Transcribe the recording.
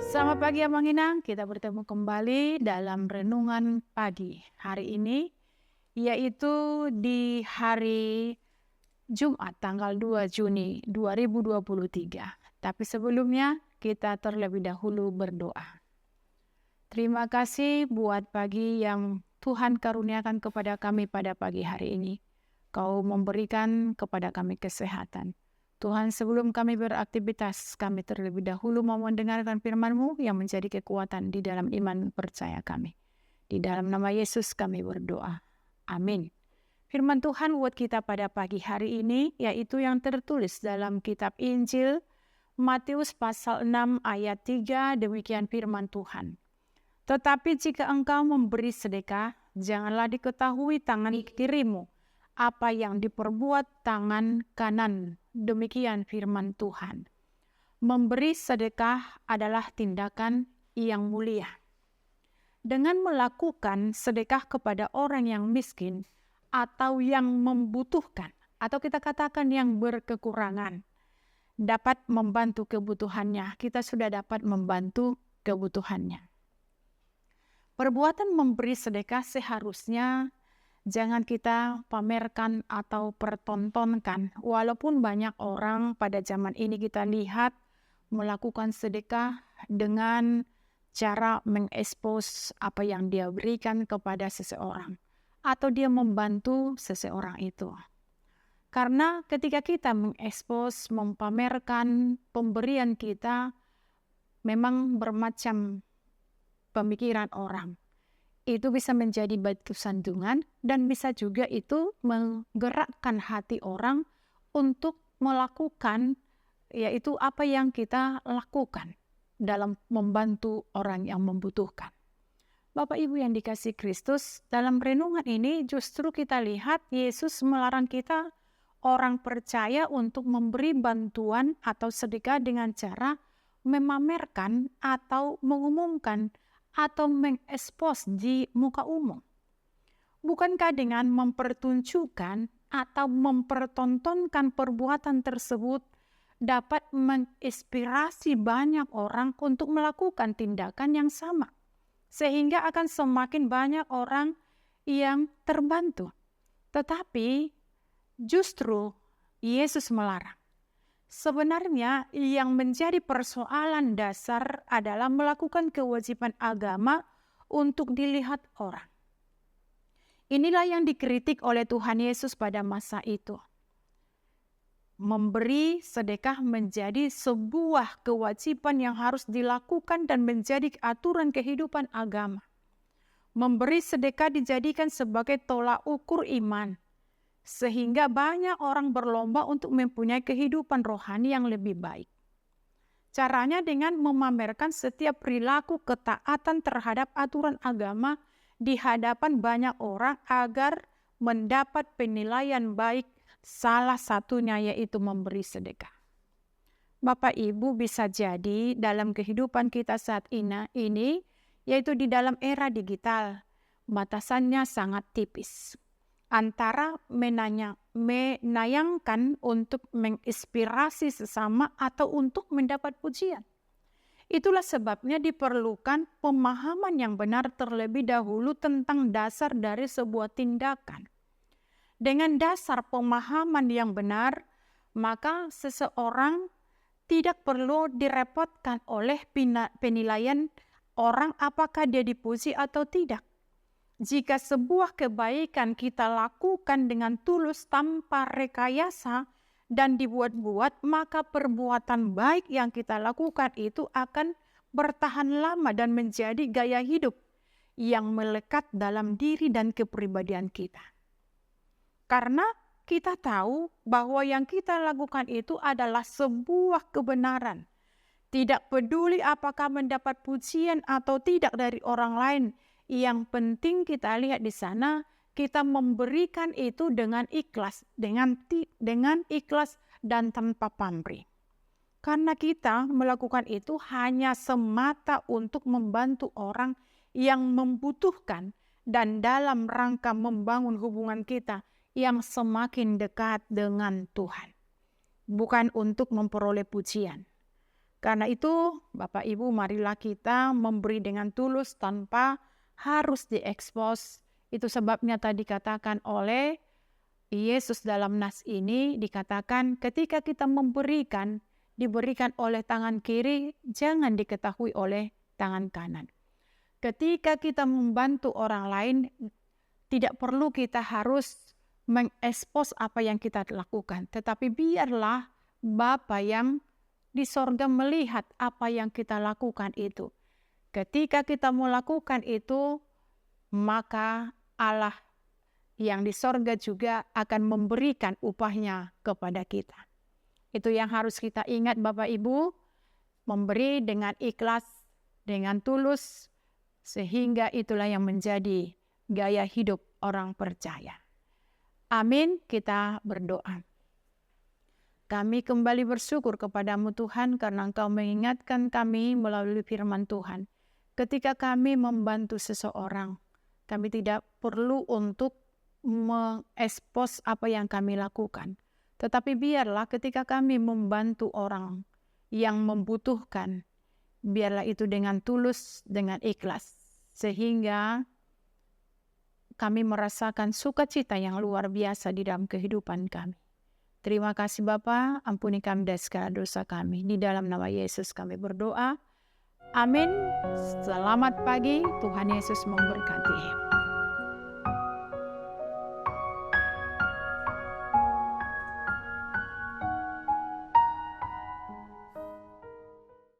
Selamat pagi Abang Inang, kita bertemu kembali dalam renungan pagi hari ini, yaitu di hari Jumat tanggal 2 Juni 2023. Tapi sebelumnya kita terlebih dahulu berdoa. Terima kasih buat pagi yang Tuhan karuniakan kepada kami pada pagi hari ini. Kau memberikan kepada kami kesehatan. Tuhan, sebelum kami beraktivitas, kami terlebih dahulu mau mendengarkan firman-Mu yang menjadi kekuatan di dalam iman percaya kami. Di dalam nama Yesus kami berdoa. Amin. Firman Tuhan buat kita pada pagi hari ini, yaitu yang tertulis dalam kitab Injil Matius pasal 6 ayat 3, demikian firman Tuhan. Tetapi jika engkau memberi sedekah, janganlah diketahui tangan kirimu apa yang diperbuat tangan kanan. Demikian firman Tuhan. Memberi sedekah adalah tindakan yang mulia. Dengan melakukan sedekah kepada orang yang miskin atau yang membutuhkan, atau kita katakan yang berkekurangan, dapat membantu kebutuhannya. Kita sudah dapat membantu kebutuhannya. Perbuatan memberi sedekah seharusnya jangan kita pamerkan atau pertontonkan. Walaupun banyak orang pada zaman ini kita lihat melakukan sedekah dengan cara mengekspos apa yang dia berikan kepada seseorang. Atau dia membantu seseorang itu. Karena ketika kita mengekspos, mempamerkan pemberian kita, memang bermacam pemikiran orang. Itu bisa menjadi batu sandungan dan bisa juga itu menggerakkan hati orang untuk melakukan yaitu apa yang kita lakukan dalam membantu orang yang membutuhkan. Bapak Ibu yang dikasihi Kristus, dalam renungan ini justru kita lihat Yesus melarang kita orang percaya untuk memberi bantuan atau sedekah dengan cara memamerkan atau mengumumkan atau mengekspos di muka umum. Bukankah dengan mempertunjukkan atau mempertontonkan perbuatan tersebut dapat menginspirasi banyak orang untuk melakukan tindakan yang sama, sehingga akan semakin banyak orang yang terbantu. Tetapi justru Yesus melarang. Sebenarnya yang menjadi persoalan dasar adalah melakukan kewajiban agama untuk dilihat orang. Inilah yang dikritik oleh Tuhan Yesus pada masa itu. Memberi sedekah menjadi sebuah kewajiban yang harus dilakukan dan menjadi aturan kehidupan agama. Memberi sedekah dijadikan sebagai tolak ukur iman. Sehingga banyak orang berlomba untuk mempunyai kehidupan rohani yang lebih baik. Caranya dengan memamerkan setiap perilaku ketaatan terhadap aturan agama di hadapan banyak orang agar mendapat penilaian baik, salah satunya yaitu memberi sedekah. Bapak Ibu, bisa jadi dalam kehidupan kita saat ini yaitu di dalam era digital, batasannya sangat tipis antara menayangkan untuk menginspirasi sesama atau untuk mendapat pujian. Itulah sebabnya diperlukan pemahaman yang benar terlebih dahulu tentang dasar dari sebuah tindakan. Dengan dasar pemahaman yang benar, maka seseorang tidak perlu direpotkan oleh penilaian orang apakah dia dipuji atau tidak. Jika sebuah kebaikan kita lakukan dengan tulus tanpa rekayasa dan dibuat-buat, maka perbuatan baik yang kita lakukan itu akan bertahan lama dan menjadi gaya hidup yang melekat dalam diri dan kepribadian kita. Karena kita tahu bahwa yang kita lakukan itu adalah sebuah kebenaran. Tidak peduli apakah mendapat pujian atau tidak dari orang lain, yang penting kita lihat di sana, kita memberikan itu dengan ikhlas, dengan ikhlas dan tanpa pamrih. Karena kita melakukan itu hanya semata untuk membantu orang yang membutuhkan dan dalam rangka membangun hubungan kita yang semakin dekat dengan Tuhan. Bukan untuk memperoleh pujian. Karena itu, Bapak Ibu, marilah kita memberi dengan tulus tanpa harus diekspos. Itu sebabnya tadi katakan oleh Yesus dalam nas ini, dikatakan ketika kita memberikan, diberikan oleh tangan kiri, jangan diketahui oleh tangan kanan. Ketika kita membantu orang lain, tidak perlu kita harus mengekspos apa yang kita lakukan, tetapi biarlah Bapa yang di sorga melihat apa yang kita lakukan itu. Ketika kita melakukan itu, maka Allah yang di sorga juga akan memberikan upahnya kepada kita. Itu yang harus kita ingat Bapak Ibu, memberi dengan ikhlas, dengan tulus, sehingga itulah yang menjadi gaya hidup orang percaya. Amin, kita berdoa. Kami kembali bersyukur kepadamu Tuhan karena Engkau mengingatkan kami melalui firman Tuhan. Ketika kami membantu seseorang, kami tidak perlu untuk mengekspos apa yang kami lakukan. Tetapi biarlah ketika kami membantu orang yang membutuhkan, biarlah itu dengan tulus, dengan ikhlas. Sehingga kami merasakan sukacita yang luar biasa di dalam kehidupan kami. Terima kasih Bapa, ampuni kami dari segala dosa kami. Di dalam nama Yesus kami berdoa. Amin. Selamat pagi, Tuhan Yesus memberkati.